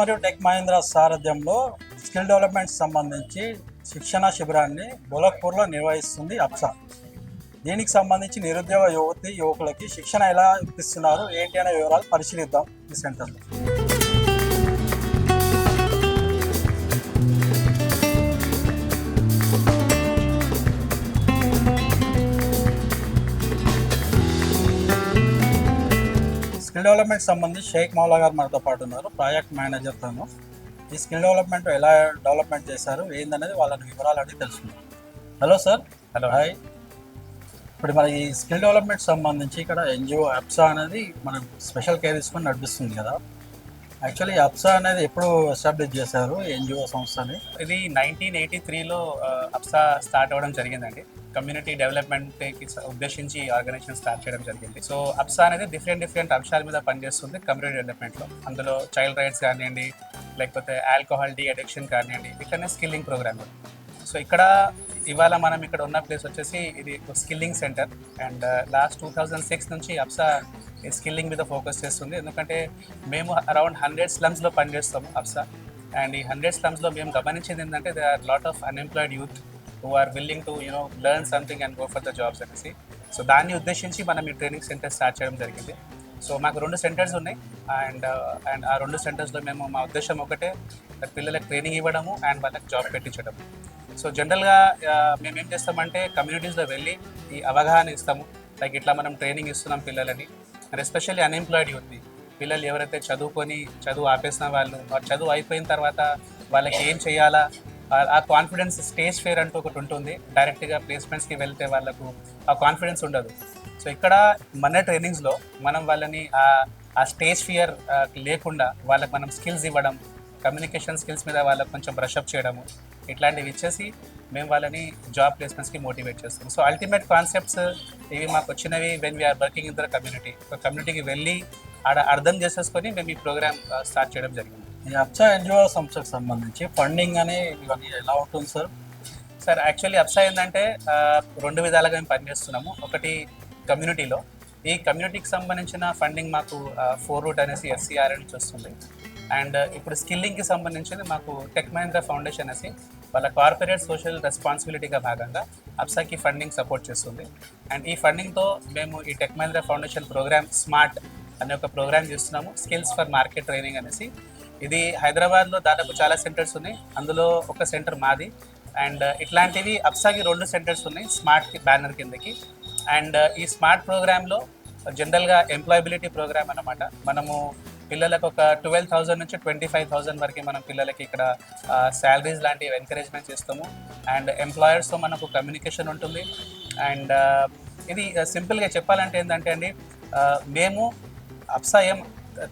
మరియు టెక్ మహీంద్రా సారథ్యంలో skill development సంబంధించి శిక్షణ శిబిరాన్ని బోలక్పూర్లో నిర్వహిస్తుంది అప్సా. దీనికి సంబంధించి నిరుద్యోగ యువకులకి శిక్షణ ఎలా ఇప్పిస్తున్నారు ఏంటి అనే వివరాలు పరిశీలిద్దాం ఈ సెంటర్లో. స్కిల్ డెవలప్మెంట్ సంబంధించి షేక్ మౌలా గారు మనతో పాటు ఉన్నారు, ప్రాజెక్ట్ మేనేజర్తోను. ఈ స్కిల్ డెవలప్మెంట్ ఎలా డెవలప్మెంట్ చేశారు ఏందనేది వాళ్ళని వివరాలు అడిగి తెలుసుకుందాం. Hello sir. హలో. హాయ్. ఇప్పుడు మన ఈ స్కిల్ డెవలప్మెంట్ సంబంధించి ఇక్కడ ఎన్జిఓ అప్సా అనేది మనం స్పెషల్ కేర్ తీసుకొని నడిపిస్తుంది కదా. యాక్చువల్లీ అప్సా అనేది ఎప్పుడు ఎస్టాబ్లిష్ చేశారు ఎన్జిఓ సంస్థని? ఇది 1983లో అప్సా స్టార్ట్ అవ్వడం జరిగిందండి. కమ్యూనిటీ డెవలప్మెంట్కి ఉద్దేశించి ఆర్గనైజేషన్ స్టార్ట్ చేయడం జరిగింది. సో అప్సా అనేది డిఫరెంట్ అంశాల మీద పనిచేస్తుంది కమ్యూనిటీ డెవలప్మెంట్లో. అందులో చైల్డ్ రైట్స్ కానివ్వండి, లేకపోతే ఆల్కహాల్ డీ అడిక్షన్ కానివ్వండి, ఇట్లనే స్కిల్లింగ్ ప్రోగ్రామ్. సో ఇక్కడ ఇవాళ మనం ఇక్కడ ఉన్న ప్లేస్ వచ్చేసి ఇది స్కిల్లింగ్ సెంటర్. అండ్ లాస్ట్ 2006 నుంచి అప్సా స్కిల్లింగ్ మీద ఫోకస్ చేస్తుంది. ఎందుకంటే మేము అరౌండ్ 100 స్లమ్స్లో పనిచేస్తాము అప్సా. అండ్ ఈ 100 స్లమ్స్లో మేము గమనించింది ఏంటంటే they are lot of unemployed youth who are willing to learn something and go for the jobs అనేసి. సో దాన్ని ఉద్దేశించి మనం ఈ ట్రైనింగ్ సెంటర్ స్టార్ట్ చేయడం జరిగింది. సో మాకు 2 సెంటర్స్ ఉన్నాయి. అండ్ ఆ 2 సెంటర్స్లో మేము మా ఉద్దేశం ఒకటే, పిల్లలకు ట్రైనింగ్ ఇవ్వడము అండ్ వాళ్ళకి జాబ్ పెట్టించడం. సో జనరల్గా మేము ఏం చేస్తామంటే కమ్యూనిటీస్లో వెళ్ళి ఈ అవగాహన ఇస్తాము. లైక్ ఇట్లా మనం ట్రైనింగ్ ఇస్తున్నాం పిల్లలని. అండ్ ఎస్పెషల్లీ అన్ఎంప్లాయిడ్ యూత్ని, పిల్లలు ఎవరైతే చదువు ఆపేసిన వాళ్ళు, చదువు అయిపోయిన తర్వాత వాళ్ళకి ఏం చేయాలా, ఆ కాన్ఫిడెన్స్, స్టేజ్ ఫియర్ అంటూ ఒకటి ఉంటుంది. డైరెక్ట్గా ప్లేస్మెంట్స్కి వెళ్తే వాళ్ళకు ఆ కాన్ఫిడెన్స్ ఉండదు. సో ఇక్కడ మన ట్రైనింగ్స్లో మనం వాళ్ళని ఆ స్టేజ్ ఫియర్ లేకుండా వాళ్ళకి మనం స్కిల్స్ ఇవ్వడం, కమ్యూనికేషన్ స్కిల్స్ మీద వాళ్ళకి కొంచెం బ్రషప్ చేయడము, ఇట్లాంటివి ఇచ్చేసి మేము వాళ్ళని జాబ్ ప్లేస్మెంట్స్కి మోటివేట్ చేస్తాం. సో అల్టిమేట్ కాన్సెప్ట్స్ ఇవి మాకు వచ్చినవి when we are working in the community. కమ్యూనిటీకి వెళ్ళి ఆడ అర్థం చేసేసుకొని మేము ఈ ప్రోగ్రామ్ స్టార్ట్ చేయడం జరిగింది. ఈ అప్సా ఎన్జిఓ సంస్థకు సంబంధించి ఫండింగ్ అని ఇవన్నీ ఎలా ఉంటుంది సార్? సార్ యాక్చువల్లీ అప్సా ఏంటంటే 2 విధాలుగా మేము పనిచేస్తున్నాము. ఒకటి కమ్యూనిటీలో, ఈ కమ్యూనిటీకి సంబంధించిన ఫండింగ్ మాకు 4 రూట్ అనేసి SCR నుంచి వస్తుంది. అండ్ ఇప్పుడు స్కిల్లింగ్కి సంబంధించింది మాకు టెక్ మహీంద్రా ఫౌండేషన్ అనేసి వాళ్ళ కార్పొరేట్ సోషల్ రెస్పాన్సిబిలిటీగా భాగంగా అప్సాకి ఫండింగ్ సపోర్ట్ చేస్తుంది. అండ్ ఈ ఫండింగ్తో మేము ఈ Tech Mahindra Foundation programme smart అనే ఒక ప్రోగ్రామ్ చేస్తున్నాము, స్కిల్స్ ఫర్ మార్కెట్ ట్రైనింగ్ అనేసి. ఇది హైదరాబాద్లో దాదాపు చాలా సెంటర్స్ ఉన్నాయి, అందులో ఒక సెంటర్ మాది. అండ్ ఇట్లాంటివి అప్సాకి 2 సెంటర్స్ ఉన్నాయి స్మార్ట్ బ్యానర్ కిందకి. అండ్ ఈ స్మార్ట్ ప్రోగ్రాంలో జనరల్గా ఎంప్లాయబిలిటీ ప్రోగ్రామ్ అన్నమాట. మనము పిల్లలకు ఒక 12,000 నుంచి 25,000 వరకు మనం పిల్లలకి ఇక్కడ శాలరీస్ లాంటివి ఎంకరేజ్మెంట్ చేస్తాము. అండ్ ఎంప్లాయర్స్తో మనకు కమ్యూనికేషన్ ఉంటుంది. అండ్ ఇది సింపుల్గా చెప్పాలంటే ఏంటంటే అండి, మేము అప్సా ఏం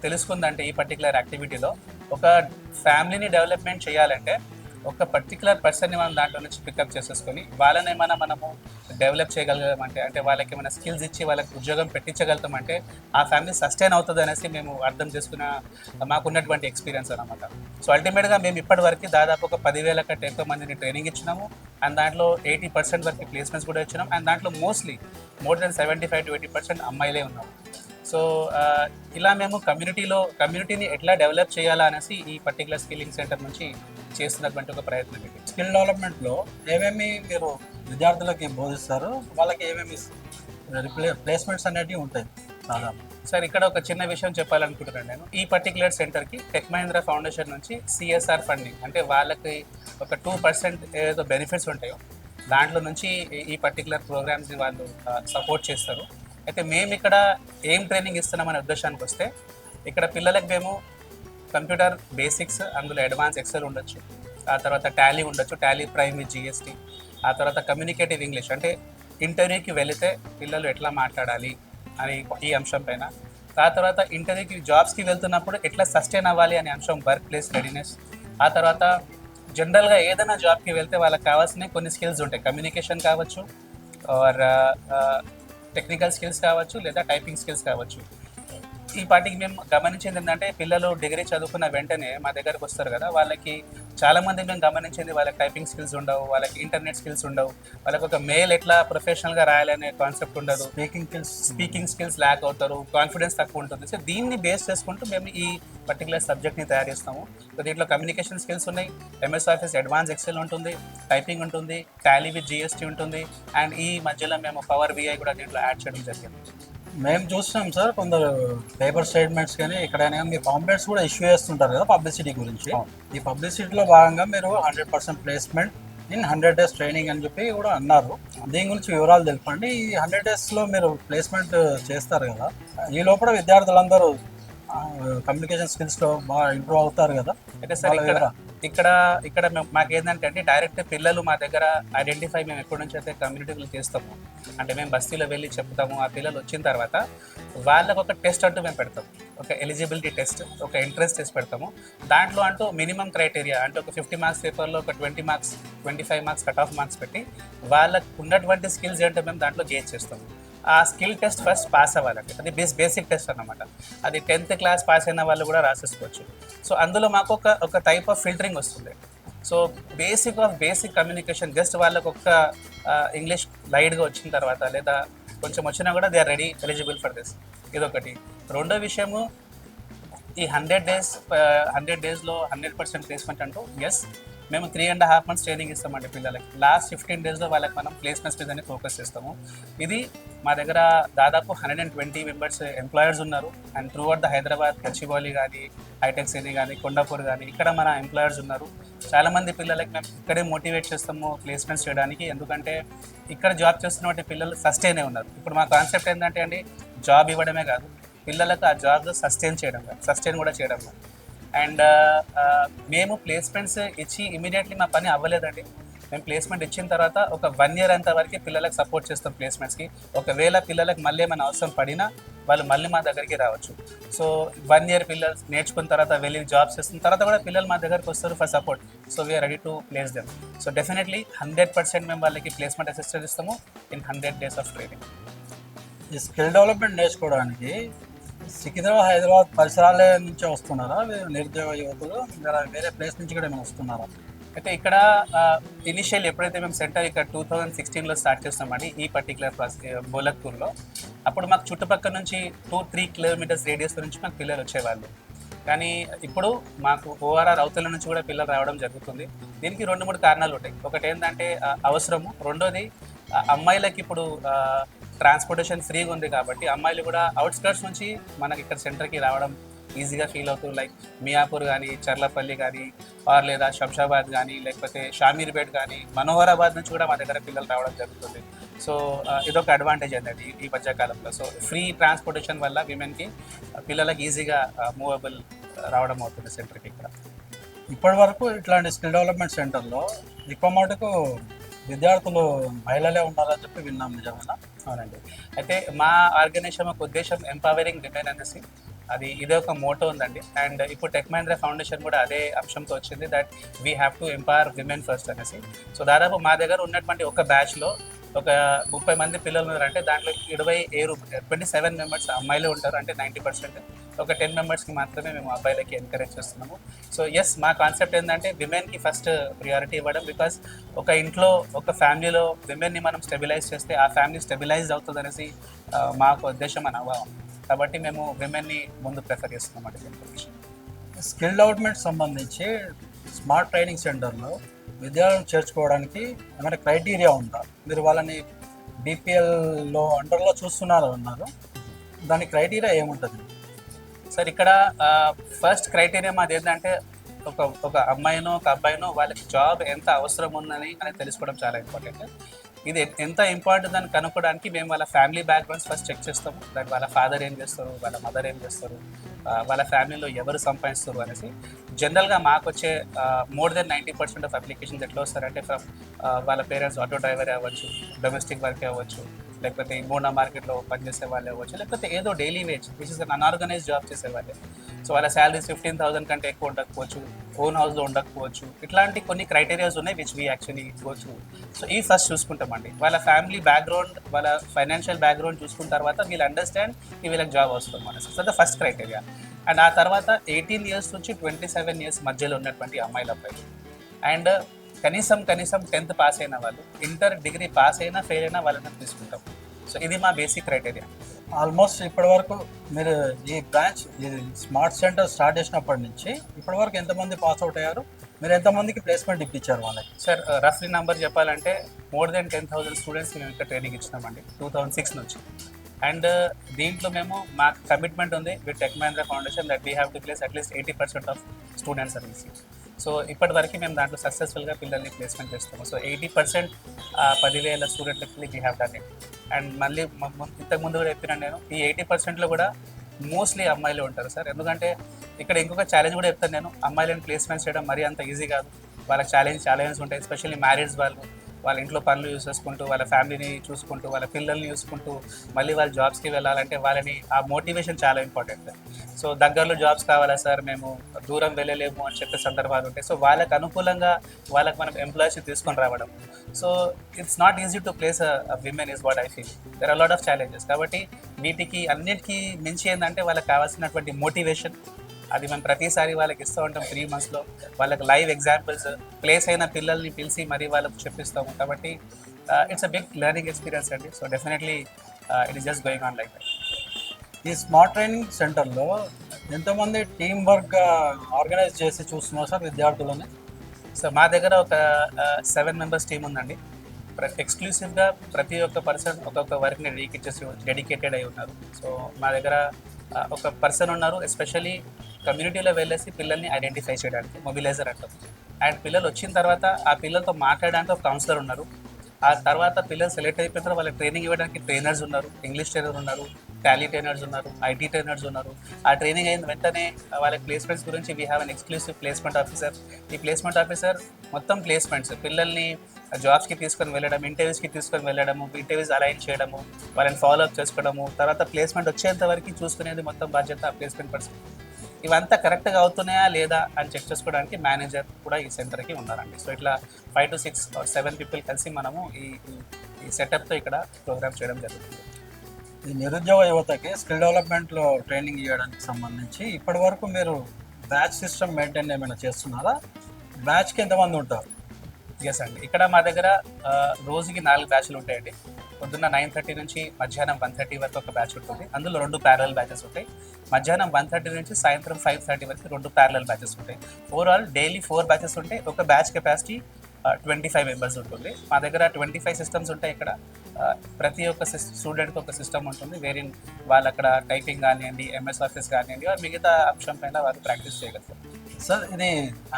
తెలుసుకుందంటే ఈ పర్టికులర్ యాక్టివిటీలో ఒక ఫ్యామిలీని డెవలప్మెంట్ చేయాలంటే ఒక పర్టికులర్ పర్సన్ని మనం దాంట్లో నుంచి పికప్ చేసేసుకొని వాళ్ళని మనము డెవలప్ చేయగలగామంటే, అంటే వాళ్ళకి ఏమైనా స్కిల్స్ ఇచ్చి వాళ్ళకి ఉద్యోగం పెట్టించగలుగుతామంటే ఆ ఫ్యామిలీ సస్టైన్ అవుతుంది అనేసి మేము అర్థం చేసుకున్న మాకున్నటువంటి ఎక్స్పీరియన్స్ అనమాట. సో అల్టిమేట్గా మేము ఇప్పటి వరకు దాదాపు ఒక 10,000 కంటే ఎక్కువ మందిని ట్రైనింగ్ ఇచ్చినాము. అండ్ దాంట్లో 80% వరకు ప్లేస్మెంట్స్ కూడా ఇచ్చినాం. అండ్ దాంట్లో మోర్ దెన్ 75 to 80% అమ్మాయిలే ఉన్నాము. సో ఇలా మేము కమ్యూనిటీని ఎట్లా డెవలప్ చేయాలా అనేసి ఈ పర్టికులర్ స్కిల్లింగ్ సెంటర్ నుంచి చేస్తున్నటువంటి ఒక ప్రయత్నం ఇది. స్కిల్ డెవలప్మెంట్లో ఏమేమి మీరు విద్యార్థులకి బోధిస్తారు, వాళ్ళకి ఏమేమి ప్లేస్మెంట్స్ అనేటివి ఉంటాయి దాదాపు? సార్ ఇక్కడ ఒక చిన్న విషయం చెప్పాలనుకుంటున్నాను నేను. ఈ పర్టికులర్ సెంటర్కి టెక్ మహీంద్రా ఫౌండేషన్ నుంచి CSR ఫండింగ్, అంటే వాళ్ళకి ఒక 2% ఏదో బెనిఫిట్స్ ఉంటాయో దాంట్లో నుంచి ఈ పర్టికులర్ ప్రోగ్రామ్స్ని వాళ్ళు సపోర్ట్ చేస్తారు. అయితే మేము ఇక్కడ ఏం ట్రైనింగ్ ఇస్తున్నామనే ఉద్దేశానికి వస్తే, ఇక్కడ పిల్లలకు మేము కంప్యూటర్ బేసిక్స్, అందులో అడ్వాన్స్ ఎక్సెల్ ఉండొచ్చు, ఆ తర్వాత టాలీ ఉండొచ్చు, టాలీ ప్రైమ్ విత్ GST, ఆ తర్వాత కమ్యూనికేటివ్ ఇంగ్లీష్, అంటే ఇంటర్వ్యూకి వెళితే పిల్లలు ఎట్లా మాట్లాడాలి అని ఈ అంశం పైన, ఆ తర్వాత ఇంటర్వ్యూకి జాబ్స్కి వెళ్తున్నప్పుడు ఎట్లా సస్టైన్ అవ్వాలి అనే అంశం, వర్క్ ప్లేస్ రెడీనెస్, ఆ తర్వాత జనరల్గా ఏదైనా జాబ్కి వెళ్తే వాళ్ళకి కావాల్సిన కొన్ని స్కిల్స్ ఉంటాయి. కమ్యూనికేషన్ కావచ్చు, ఆర్ టెక్నికల్ స్కిల్స్ కావచ్చు, లేదా టైపింగ్ స్కిల్స్ కావచ్చు. ఈ పాటికి మేము గమనించింది ఏంటంటే పిల్లలు డిగ్రీ చదువుకున్న వెంటనే మా దగ్గరకు వస్తారు కదా, వాళ్ళకి చాలా మంది మేము గమనించింది వాళ్ళకి టైపింగ్ స్కిల్స్ ఉండవు, వాళ్ళకి ఇంటర్నెట్ స్కిల్స్ ఉండవు, వాళ్ళకి ఒక మెయిల్ ఎట్లా ప్రొఫెషనల్గా రాయాలనే కాన్సెప్ట్ ఉండదు, స్పీకింగ్ స్కిల్స్ ల్యాక్ అవుతారు, కాన్ఫిడెన్స్ తక్కువ ఉంటుంది. సో దీన్ని బేస్ చేసుకుంటూ మేము ఈ పర్టికులర్ సబ్జెక్ట్ని తయారు చేస్తాము. సో దీంట్లో కమ్యూనికేషన్ స్కిల్స్ ఉన్నాయి, ఎంఎస్ ఆఫీస్ అడ్వాన్స్ ఎక్సెల్ ఉంటుంది, టైపింగ్ ఉంటుంది, టాలీ విత్ జిఎస్టీ ఉంటుంది, అండ్ ఈ మధ్యలో మేము పవర్ బిఐ కూడా దీంట్లో యాడ్ చేయడం జరిగింది. మేము చూస్తున్నాం సార్, కొందరు పేపర్ స్టేట్మెంట్స్ కానీ ఎక్కడైనా మీ పాంప్లెట్స్ కూడా ఇష్యూ చేస్తుంటారు కదా పబ్లిసిటీ గురించి. ఈ పబ్లిసిటీలో భాగంగా మీరు 100% ప్లేస్మెంట్ ఇన్ 100 days ట్రైనింగ్ అని చెప్పి కూడా అన్నారు. దీని గురించి వివరాలు తెలుపండి. ఈ 100 daysలో మీరు ప్లేస్మెంట్ చేస్తారు కదా, ఈ లోపల విద్యార్థులందరూ కమ్యూనికేషన్ స్కిల్స్లో బాగా ఇంప్రూవ్ అవుతారు కదా. అయితే సార్ ఇక్కడ ఇక్కడ మాకు ఏంటంటే అండి, డైరెక్ట్ పిల్లలు మా దగ్గర ఐడెంటిఫై మేము ఎప్పటి నుంచి అయితే కమ్యూనిటీలు చేస్తాము, అంటే మేము బస్తీలో వెళ్ళి చెప్తాము. ఆ పిల్లలు వచ్చిన తర్వాత వాళ్ళకు ఒక టెస్ట్ అంటూ మేము పెడతాం, ఒక ఎలిజిబిలిటీ టెస్ట్, ఒక ఇంట్రెస్ట్ టెస్ట్ పెడతాము. దాంట్లో అంటూ మినిమం క్రైటీరియా అంటే ఒక 50 మార్క్స్ పేపర్లో ఒక 20 marks 25 marks cut off marks పెట్టి వాళ్ళకు ఉన్నటువంటి స్కిల్స్ ఏంటో మేము దాంట్లో గేజ్ చేస్తాము. ఆ స్కిల్ టెస్ట్ ఫస్ట్ పాస్ అవ్వాలండి, అది బేసిక్ టెస్ట్ అన్నమాట. అది 10th క్లాస్ పాస్ అయిన వాళ్ళు కూడా రాసేసుకోవచ్చు. సో అందులో మాకు ఒక టైప్ ఆఫ్ ఫిల్టరింగ్ వస్తుంది. సో బేసిక్ కమ్యూనికేషన్ జస్ట్ వాళ్ళకు ఒక ఇంగ్లీష్ లైట్గా వచ్చిన తర్వాత లేదా కొంచెం వచ్చినా కూడా they are ready eligible for this. ఇదొకటి. రెండో విషయము, ఈ 100 daysలో 100% ప్లేస్మెంట్ అంటూ ఎస్ మేము 3.5 months ట్రైనింగ్ ఇస్తామండి పిల్లలకి. లాస్ట్ 15 daysలో వాళ్ళకి మనం ప్లేస్మెంట్స్ మీదనే ఫోకస్ చేస్తాము. ఇది మా దగ్గర దాదాపు 120 మెంబర్స్ ఎంప్లాయర్స్ ఉన్నారు. And through out the Hyderabad, Gachibowli కానీ, హైటెక్ సిటీ కానీ, కొండాపూర్ కానీ ఇక్కడ మన ఎంప్లాయర్స్ ఉన్నారు. చాలామంది పిల్లలకి మేము ఇక్కడే మోటివేట్ చేస్తాము ప్లేస్మెంట్స్ చేయడానికి. ఎందుకంటే ఇక్కడ జాబ్ చేస్తున్నటువంటి పిల్లలు సస్టైనే ఉన్నారు. ఇప్పుడు మా కాన్సెప్ట్ ఏంటంటే అండి, జాబ్ ఇవ్వడమే కాదు, పిల్లలకు ఆ జాబ్లో సస్టైన్ కూడా చేయడం. అండ్ మేము ప్లేస్మెంట్స్ ఇచ్చి ఇమీడియట్లీ మా పని అవ్వలేదండి. మేము ప్లేస్మెంట్ ఇచ్చిన తర్వాత ఒక 1 year అంత వరకు పిల్లలకు సపోర్ట్ చేస్తాం ప్లేస్మెంట్స్కి. ఒకవేళ పిల్లలకు మళ్ళీ ఏమైనా అవసరం పడినా వాళ్ళు మళ్ళీ మా దగ్గరికి రావచ్చు. సో 1 year పిల్లలు నేర్చుకున్న తర్వాత వెళ్ళి జాబ్స్ చేస్తున్న తర్వాత కూడా పిల్లలు మా దగ్గరికి వస్తారు for support. So we are ready to place them. So definitely 100% మేము వాళ్ళకి ప్లేస్మెంట్ అసిస్టెన్స్ ఇస్తాము ఇన్ 100 days ఆఫ్ ట్రైనింగ్. ఈ స్కిల్ డెవలప్మెంట్ నేర్చుకోవడానికి సికింద్రాబాద్, హైదరాబాద్ పరిసరాల నుంచే వస్తున్నారా నిరుద్యోగ యువకులు, వేరే ప్లేస్ నుంచి కూడా ఏమైనా వస్తున్నారా? అయితే ఇక్కడ ఇనిషియల్ ఎప్పుడైతే మేము సెంటర్ ఇక్కడ 2016లో స్టార్ట్ చేస్తామండి ఈ పర్టికులర్ బోలక్పూర్లో, అప్పుడు మాకు చుట్టుపక్కల నుంచి 2-3 kilometers రేడియస్ నుంచి మాకు పిల్లలు వచ్చేవాళ్ళు. కానీ ఇప్పుడు మాకు ఓఆర్ఆర్ అవతల నుంచి కూడా పిల్లలు రావడం జరుగుతుంది. దీనికి 2-3 కారణాలు ఉంటాయి. ఒకటి ఏంటంటే అవసరము, రెండోది అమ్మాయిలకి ఇప్పుడు ట్రాన్స్పోర్టేషన్ ఫ్రీగా ఉంది కాబట్టి అమ్మాయిలు కూడా అవుట్స్కర్ట్స్ నుంచి మనకి ఇక్కడ సెంటర్కి రావడం ఈజీగా ఫీల్ అవుతుంది. లైక్ మియాపూర్ కానీ, చర్లపల్లి కానీ, ఆర్ లేదా శంషాబాద్ కానీ, లేకపోతే షామీర్పేట్ కానీ, మనోహరాబాద్ నుంచి కూడా మా దగ్గర పిల్లలు రావడం జరుగుతుంది. సో ఇదొక అడ్వాంటేజ్ ఏంటంటే ఈ మధ్యకాలంలో. సో ఫ్రీ ట్రాన్స్పోర్టేషన్ వల్ల విమెన్కి పిల్లలకి ఈజీగా మూవబుల్ రావడం అవుతుంది సెంటర్కి ఇక్కడ. ఇప్పటి వరకు ఇట్లాంటి స్కిల్ డెవలప్మెంట్ సెంటర్లో ఎక్కువ మటుకు విద్యార్థులు మహిళలే ఉన్నారని చెప్పి విన్నాం, నిజమేనా? అవునండి. అయితే మా ఆర్గనైజేషన్ ఒక ఉద్దేశం ఎంపవరింగ్ విమెన్ అనేసి, అది ఇదే ఒక మోటో ఉందండి. అండ్ ఇప్పుడు టెక్ మహీంద్రా ఫౌండేషన్ కూడా అదే అంశంతో వచ్చింది, that we have to empower women first అనేసి. సో దాదాపు మా దగ్గర ఉన్నటువంటి ఒక బ్యాచ్లో ఒక 30 మంది పిల్లలు ఉన్నారు. అంటే దాంట్లో 27 members అమ్మాయిలు ఉంటారు, అంటే 90%. ఒక 10 members మాత్రమే మేము అబ్బాయిలకి ఎంకరేజ్ చేస్తున్నాము. సో ఎస్, మా కాన్సెప్ట్ ఏంటంటే విమెన్కి ఫస్ట్ ప్రియారిటీ ఇవ్వడం. బికాస్ ఒక ఇంట్లో, ఒక ఫ్యామిలీలో విమెన్ని మనం స్టెబిలైజ్ చేస్తే ఆ ఫ్యామిలీ స్టెబిలైజ్ అవుతుంది అనేసి మాకు ఉద్దేశం అని అవ్వం. కాబట్టి మేము విమెన్ని ముందు ప్రిఫర్ చేస్తున్నాం అంటే. స్కిల్ డెవలప్మెంట్ సంబంధించి స్మార్ట్ ట్రైనింగ్ సెంటర్లో విద్యార్థులను చేర్చుకోవడానికి ఏమైనా క్రైటీరియా ఉందా? మీరు వాళ్ళని బీపీఎల్లో అండర్లో చూస్తున్నారు అన్నారు, దాని క్రైటీరియా ఏముంటుంది సార్? ఇక్కడ ఫస్ట్ క్రైటీరియా మాది ఏంటంటే ఒక అమ్మాయినో ఒక అబ్బాయినో వాళ్ళకి జాబ్ ఎంత అవసరం ఉందని తెలుసుకోవడం చాలా ఇంపార్టెంట్. ఇది ఎంత ఇంపార్టెంట్ అని కనుక్కోవడానికి మేము వాళ్ళ ఫ్యామిలీ బ్యాక్గ్రౌండ్స్ ఫస్ట్ చెక్ చేస్తాము. దాని వాళ్ళ ఫాదర్ ఏం చేస్తారు, వాళ్ళ మదర్ ఏం చేస్తారు, వాళ్ళ ఫ్యామిలీలో ఎవరు సంపాదిస్తారు అనేసి. జనరల్గా మాకు వచ్చే మోర్ దెన్ 90% ఆఫ్ అప్లికేషన్స్ ఎట్లా వస్తారంటే ఫ్రమ్ వాళ్ళ పేరెంట్స్ ఆటో డ్రైవర్ అవ్వచ్చు, డొమెస్టిక్ వర్క్ అవ్వచ్చు, లేకపోతే మోనా మార్కెట్లో పనిచేసే వాళ్ళే అవ్వచ్చు, లేకపోతే ఏదో daily wage which is an unorganised job చేసే వాళ్ళే. సో వాళ్ళ శాలరీస్ 15,000 కంటే ఎక్కువ ఉండకపోవచ్చు, ఓన్ హౌస్లో ఉండకపోవచ్చు. ఇట్లాంటి కొన్ని క్రైటీరియాస్ ఉన్నాయి which we actually go through. So ఈ ఫస్ట్ చూసుకుంటామండి. వాళ్ళ ఫ్యామిలీ బ్యాక్గ్రౌండ్, వాళ్ళ ఫైనాన్షియల్ బ్యాక్గ్రౌండ్ చూసుకున్న తర్వాత వీళ్ళు అండర్స్టాండ్ వీళ్ళకి జాబ్ వస్తుంది మన. So the first criteria. And ఆ తర్వాత 18 ఇయర్స్ నుంచి 27 ఇయర్స్ మధ్యలో ఉన్నటువంటి అమ్మాయిల అబ్బాయిలు, అండ్ కనీసం 10th పాస్ అయిన వాళ్ళు, ఇంటర్ డిగ్రీ పాస్ అయినా ఫెయిల్ అయినా వాళ్ళని తీసుకుంటాం. సో ఇది మా బేసిక్ క్రైటీరియా. ఆల్మోస్ట్ ఇప్పటి వరకు మీరు ఈ బ్రాంచ్ ఈ స్మార్ట్ సెంటర్ స్టార్ట్ చేసినప్పటి నుంచి ఇప్పటి వరకు ఎంతమంది పాస్ అవుట్ అయ్యారు, మీరు ఎంతమందికి ప్లేస్మెంట్ ఇప్పించారు వాళ్ళకి? సార్ రఫ్లీ నెంబర్ చెప్పాలంటే మోర్ దెన్ 10,000 స్టూడెంట్స్కి మేము ఇక్కడ ట్రైనింగ్ ఇచ్చినామండి 2006 నుంచి. అండ్ దీంట్లో మేము మా కమిట్మెంట్ ఉంది with tech Mahindra foundation that we have to place at least 80% of students service. So ఇప్పటి వరకు మేము దాంట్లో సక్సెస్ఫుల్గా పిల్లల్ని ప్లేస్మెంట్ చేస్తాము. సో 80% 10,000 స్టూడెంట్లకి we have done it. And మళ్ళీ ఇంతకుముందు కూడా చెప్పినాను నేను, ఈ 80%లో కూడా మోస్ట్లీ అమ్మాయిలు ఉంటారు సార్. ఎందుకంటే ఇక్కడ ఇంకొక ఛాలెంజ్ కూడా చెప్తాను నేను, అమ్మాయిలను ప్లేస్మెంట్ చేయడం మరీ అంత ఈజీ కాదు. వాళ్ళకి ఛాలెంజెస్ ఉంటాయి. ఎస్పెషల్లీ మ్యారేజ్ వాళ్ళ ఇంట్లో పనులు యూస్ చేసుకుంటూ, వాళ్ళ ఫ్యామిలీని చూసుకుంటూ, వాళ్ళ పిల్లల్ని చూసుకుంటూ మళ్ళీ వాళ్ళ జాబ్స్కి వెళ్ళాలంటే వాళ్ళని ఆ మోటివేషన్ చాలా ఇంపార్టెంట్. సో దగ్గరలో జాబ్స్ కావాలా సార్, మేము దూరం వెళ్ళలేము అని చెప్పే సందర్భాలు ఉంటాయి. సో వాళ్ళకి అనుకూలంగా వాళ్ళకి మనం ఎంప్లాయీస్ని తీసుకొని రావడం. So it's not easy to place women is what I feel. There are lot of challenges. కాబట్టి వీటికి అన్నిటికీ మించి ఏంటంటే వాళ్ళకి కావాల్సినటువంటి మోటివేషన్, అది మేము ప్రతిసారి వాళ్ళకి ఇస్తూ ఉంటాం. 3 monthsలో వాళ్ళకి లైవ్ ఎగ్జాంపుల్స్, ప్లేస్ అయిన పిల్లల్ని పిలిచి మరీ వాళ్ళకు చెప్పిస్తాము. కాబట్టి it's a big learning experience అండి. So definitely it is just going on like that. ఈ స్మార్ట్ ట్రైనింగ్ సెంటర్లో ఎంతమంది టీం వర్క్ ఆర్గనైజ్ చేసి చూస్తున్నారు సార్ విద్యార్థులని? సో మా దగ్గర ఒక 7 members టీం ఉందండి. ఎక్స్క్లూసివ్గా ప్రతి ఒక్క పర్సన్ ఒక్కొక్క వర్క్ని డెడికేటెడ్ అయి ఉన్నారు. సో మా దగ్గర ఒక పర్సన్ ఉన్నారు ఎస్పెషల్లీ కమ్యూనిటీలో వెళ్ళేసి పిల్లల్ని ఐడెంటిఫై చేయడానికి, మొబిలైజర్ అంటాం. అండ్ పిల్లలు వచ్చిన తర్వాత ఆ పిల్లలతో మాట్లాడడానికి ఒక కౌన్సిలర్ ఉన్నారు. ఆ తర్వాత పిల్లలు సెలెక్ట్ అయిపోయిన తర్వాత వాళ్ళకి ట్రైనింగ్ ఇవ్వడానికి ట్రైనర్స్ ఉన్నారు, ఇంగ్లీష్ ట్రైనర్ ఉన్నారు, టాలీ ట్రైనర్స్ ఉన్నారు, ఐటీ ట్రైనర్స్ ఉన్నారు. ఆ ట్రైనింగ్ అయిన వెంటనే వాళ్ళకి ప్లేస్మెంట్స్ గురించి we have an exclusive placement officer. ఈ ప్లేస్మెంట్ ఆఫీసర్ మొత్తం ప్లేస్మెంట్స్, పిల్లల్ని జాబ్స్కి తీసుకొని వెళ్ళడం, ఇంటర్వ్యూస్కి తీసుకొని వెళ్ళడము, ఇంటర్వ్యూస్ అలైన్ చేయడము, వాళ్ళని ఫాలోఅప్ చేసుకోవడము, తర్వాత ప్లేస్మెంట్ వచ్చేంత వరకు చూసుకునేది మొత్తం బాధ్యత ఆ ప్లేస్మెంట్ పర్సన్. ఇవంతా కరెక్ట్గా అవుతున్నాయా లేదా అని చెక్ చేసుకోవడానికి మేనేజర్ కూడా ఈ సెంటర్కి ఉన్నారండి. సో ఇట్లా 5 to 6 or 7 people కలిసి మనము ఈ సెటప్తో ఇక్కడ ప్రోగ్రామ్ చేయడం జరుగుతుంది. ఈ నిరుద్యోగ యువతకి స్కిల్ డెవలప్మెంట్లో ట్రైనింగ్ ఇవ్వడానికి సంబంధించి ఇప్పటి వరకు మీరు బ్యాచ్ సిస్టమ్ మెయింటైన్ ఏమైనా చేస్తున్నారా? బ్యాచ్కి ఎంతమంది ఉంటారు? ఎస్ అండి, ఇక్కడ మా దగ్గర రోజుకి 4 బ్యాచ్లు ఉంటాయండి. పొద్దున్న 9:30 నుంచి మధ్యాహ్నం 1:30 వరకు ఒక బ్యాచ్ ఉంటుంది. అందులో 2 ప్యారలల్ బ్యాచెస్ ఉంటాయి. మధ్యాహ్నం 1:30 నుంచి సాయంత్రం 5:30 వరకు 2 ప్యారలల్ బ్యాచెస్ ఉంటాయి. ఓవరాల్ డైలీ 4 బ్యాచెస్ ఉంటాయి. ఒక బ్యాచ్ కెపాసిటీ 25 members ఉంటుంది. మా దగ్గర 25 systems ఉంటాయి. ఇక్కడ ప్రతి ఒక్క స్టూడెంట్కి ఒక సిస్టమ్ ఉంటుంది, వేరిన్ వాళ్ళు అక్కడ టైపింగ్ కానివ్వండి, ఎంఎస్ ఆఫీస్ కానివ్వండి, మిగతా అంశం పైన వాళ్ళు ప్రాక్టీస్ చేయగలుగుతారు. సార్ ఇది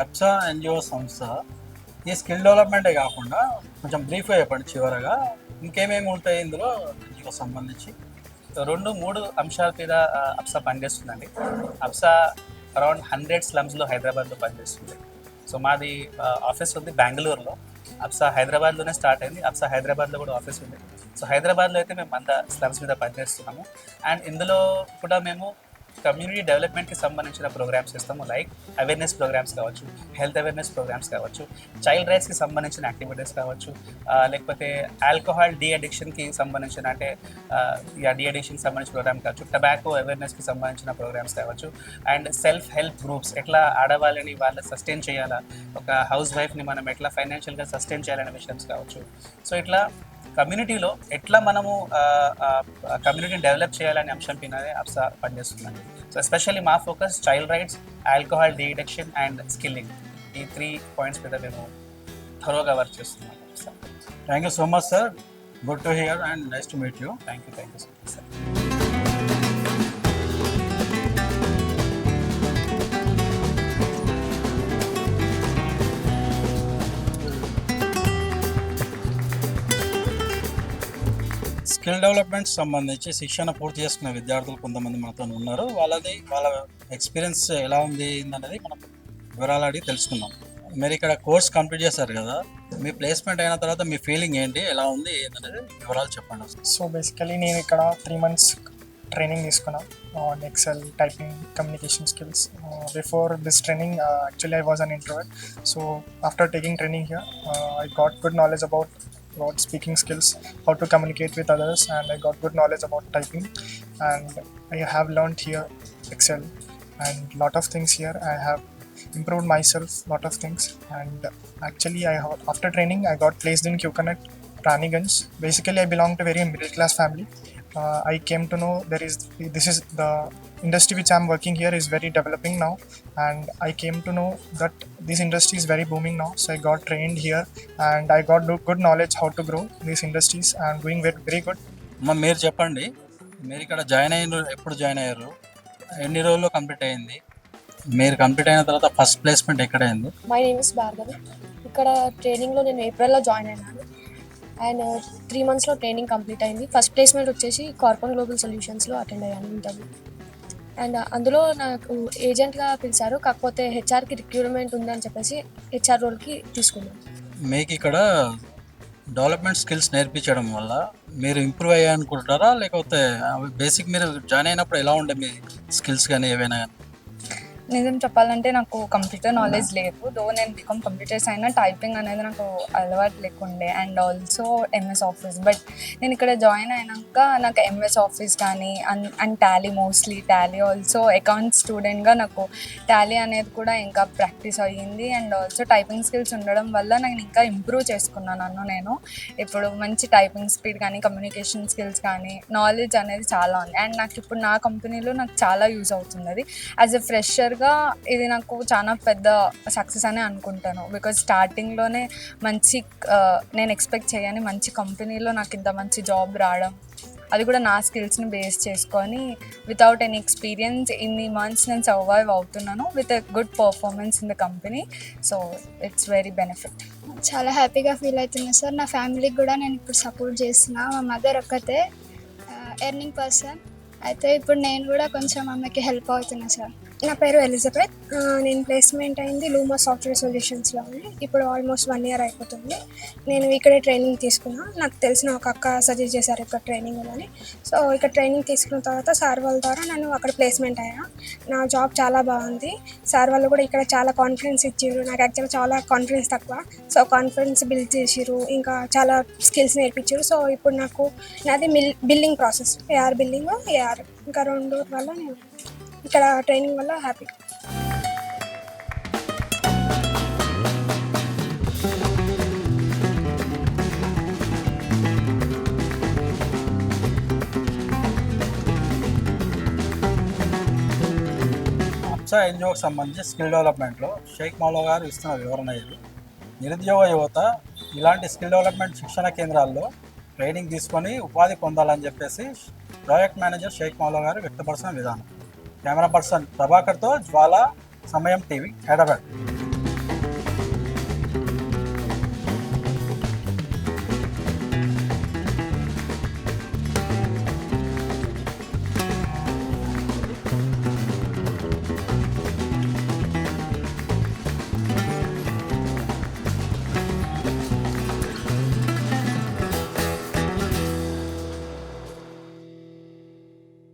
అప్సా ఎన్జిఓ సంస్థ ఈ స్కిల్ డెవలప్మెంటే కాకుండా కొంచెం బ్రీఫ్గా చెప్పండి చివరగా ఇంకేమేమి ఉంటాయి ఇందులో ఎన్జిఓ సంబంధించి? 2-3 అంశాల మీద అప్సా పనిచేస్తుందండి. అప్సా అరౌండ్ 100 slumsలో హైదరాబాద్లో పనిచేస్తుంది. సో మాది ఆఫీస్ ఉంది బెంగళూరులో. అప్సా హైదరాబాద్లోనే స్టార్ట్ అయింది. అప్సా హైదరాబాద్లో కూడా ఆఫీస్ ఉంది. సో హైదరాబాద్లో అయితే మేము 100 slums మీద పనిచేస్తున్నాము. అండ్ ఇందులో కూడా మేము కమ్యూనిటీ డెవలప్మెంట్కి సంబంధించిన ప్రోగ్రామ్స్ ఇస్తాము. లైక్ అవేర్నెస్ ప్రోగ్రామ్స్ కావచ్చు, హెల్త్ అవేర్నెస్ ప్రోగ్రామ్స్ కావచ్చు, చైల్డ్ రైట్స్కి సంబంధించిన యాక్టివిటీస్ కావచ్చు, లేకపోతే ఆల్కహాల్ డీ అడిక్షన్కి సంబంధించిన అంటే డీ అడిక్షన్కి సంబంధించిన ప్రోగ్రామ్ కావచ్చు, టొబాకో అవేర్నెస్కి సంబంధించిన ప్రోగ్రామ్స్ కావచ్చు, అండ్ సెల్ఫ్ హెల్ప్ గ్రూప్స్, ఎట్లా ఆడవాళ్ళని వాళ్ళు సస్టైన్ చేయాలా, ఒక హౌస్ వైఫ్ని మనం ఎట్లా ఫైనాన్షియల్గా సస్టైన్ చేయాలనే విషయాలు కావచ్చు. సో ఇట్లా కమ్యూనిటీలో ఎట్లా మనము కమ్యూనిటీని డెవలప్ చేయాలనే అంశం పైననే అప్సా పనిచేస్తుందండి. సో ఎస్పెషల్లీ మా focus child rights, alcohol de addiction and skilling, ఈ 3 points మీద మేము థరోగా వర్క్ చేస్తున్నాం. Thank you so much sir, good to hear and nice to meet you. Thank you so much sir. Skill development సంబంధించి శిక్షణ పూర్తి చేసుకున్న విద్యార్థులు కొంతమంది మనతో ఉన్నారు. వాళ్ళ ఎక్స్పీరియన్స్ ఎలా ఉంది అనేది మనం వివరాలు అడిగి తెలుసుకుందాం. మీరు ఇక్కడ కోర్స్ కంప్లీట్ చేశారు కదా, మీ ప్లేస్మెంట్ అయిన తర్వాత మీ ఫీలింగ్ ఏంటి, ఎలా ఉంది ఏంటనేది వివరాలు చెప్పండి. సో బేసికలీ నేను ఇక్కడ 3 months ట్రైనింగ్ తీసుకున్నా on Excel, typing, communication skills. Before this training actually I was an introvert. So after taking training here I got good knowledge about speaking skills, how to communicate with others, and I got good knowledge about typing, and I have learned here Excel and lot of things here. I have improved myself lot of things, and actually after training I got placed in Qconnect, Raniganj. Basically I belong to very middle class family. I came to know this is the industry which I'm working here is very developing now, and I came to know that this industry is very booming now. So I got trained here, and I got good knowledge how to grow these industries, and doing very good. అమ్మ మీరు చెప్పండి, మీరు ఇక్కడ ఎప్పుడు join అయ్యారు, ఎన్ని రోజుల్లో complete అయింది, మీరు కంప్లీట్ అయిన తర్వాత ఫస్ట్ ప్లేస్మెంట్ ఎక్కడ అయింది? My name is Bhargavi. ఇక్కడ ట్రైనింగ్లో నేను ఏప్రిల్లో జాయిన్ అయినాను అండ్ 3 monthsలో ట్రైనింగ్ కంప్లీట్ అయింది. ఫస్ట్ ప్లేస్మెంట్ వచ్చేసి కార్పన్ గ్లోబల్ సొల్యూషన్స్లో అటెండ్ అయ్యాను ఇంటర్వ్యూ. అండ్ అందులో నాకు ఏజెంట్గా పిలిచారు, కాకపోతే హెచ్ఆర్కి రిక్రూట్మెంట్ ఉందని చెప్పేసి హెచ్ఆర్ రోల్కి తీసుకున్నాను. మీకు ఇక్కడ డెవలప్మెంట్ స్కిల్స్ నేర్పించడం వల్ల మీరు ఇంప్రూవ్ అయ్యాయనుకుంటారా, లేకపోతే బేసిక్ మీరు జాయిన్ అయినప్పుడు ఎలా ఉండే మీ స్కిల్స్ కానీ ఏవైనా కానీ? నిజం చెప్పాలంటే నాకు కంప్యూటర్ నాలెడ్జ్ లేదు. దో నేను బీకామ్ కంప్యూటర్స్ అయినా టైపింగ్ అనేది నాకు అలవాటు లేకుండే, and also MS office. But నేను ఇక్కడ జాయిన్ అయినాక నాకు ఎంఎస్ ఆఫీస్ కానీ and tally, mostly tally, also account స్టూడెంట్గా నాకు టాలీ అనేది కూడా ఇంకా ప్రాక్టీస్ అయ్యింది. అండ్ ఆల్సో టైపింగ్ స్కిల్స్ ఉండడం వల్ల నేను ఇంకా ఇంప్రూవ్ చేసుకున్నాను నన్ను నేను. ఇప్పుడు మంచి టైపింగ్ స్పీడ్ కానీ, కమ్యూనికేషన్ స్కిల్స్ కానీ, నాలెడ్జ్ అనేది చాలా ఉంది. అండ్ నాకు ఇప్పుడు నా కంపెనీలో నాకు చాలా యూజ్ అవుతుంది అది. యాజ్ ఎ ఫ్రెషర్ ఇది నాకు చాలా పెద్ద సక్సెస్ అని అనుకుంటాను. బికాజ్ స్టార్టింగ్లోనే మంచి నేను ఎక్స్పెక్ట్ చేయని మంచి కంపెనీలో నాకు ఇంత మంచి జాబ్ రావడం, అది కూడా నా స్కిల్స్ని బేస్ చేసుకొని వితౌట్ ఎనీ ఎక్స్పీరియన్స్ ఇన్ని మంత్స్ నేను సర్వైవ్ అవుతున్నాను with a good performance in the company. So it's very benefit. చాలా హ్యాపీగా ఫీల్ అవుతున్నా సార్. నా ఫ్యామిలీకి కూడా నేను ఇప్పుడు సపోర్ట్ చేస్తున్నా. మా మదర్ ఒక్కతే ఎర్నింగ్ పర్సన్ అయితే ఇప్పుడు నేను కూడా కొంచెం అమ్మకి హెల్ప్ అవుతున్నా సార్. నా పేరు ఎలిజబెత్. నేను ప్లేస్మెంట్ అయింది లూమా సాఫ్ట్వేర్ సొల్యూషన్స్లో. ఇప్పుడు ఆల్మోస్ట్ 1 year అయిపోతుంది. నేను ఇక్కడే ట్రైనింగ్ తీసుకున్నా. నాకు తెలిసిన ఒక అక్క సజెస్ట్ చేశారు ఇక్కడ ట్రైనింగ్ అని. సో ఇక్కడ ట్రైనింగ్ తీసుకున్న తర్వాత సార్ వాళ్ళ ద్వారా నేను అక్కడ ప్లేస్మెంట్ అయ్యా. నా జాబ్ చాలా బాగుంది. సార్ వాళ్ళు కూడా ఇక్కడ చాలా కాన్ఫిడెన్స్ ఇచ్చారు. నాకు యాక్చువల్గా చాలా కాన్ఫిడెన్స్ తక్కువ. సో కాన్ఫిడెన్స్ బిల్డ్ చేసిరు, ఇంకా చాలా స్కిల్స్ నేర్పించారు. సో ఇప్పుడు నాది billing process, AR billing, AR ఇంకా 2 వల్ల నేను ఇక్కడ ట్రైనింగ్ వల్ల హ్యాపీ. అప్సా ఎన్జిఓకి సంబంధించి స్కిల్ డెవలప్మెంట్లో షేక్ మౌలా గారు ఇస్తున్న వివరణ ఇది. నిరుద్యోగ యువత ఇలాంటి స్కిల్ డెవలప్మెంట్ శిక్షణ కేంద్రాల్లో ట్రైనింగ్ తీసుకొని ఉపాధి పొందాలని చెప్పేసి ప్రాజెక్ట్ మేనేజర్ షేక్ మౌలా గారు వ్యక్తపరుచిన విధానం. కెమెరా పర్సన్ ప్రభాకర్తో జ్వాల, సమయం టీవీ, హైదరాబాద్.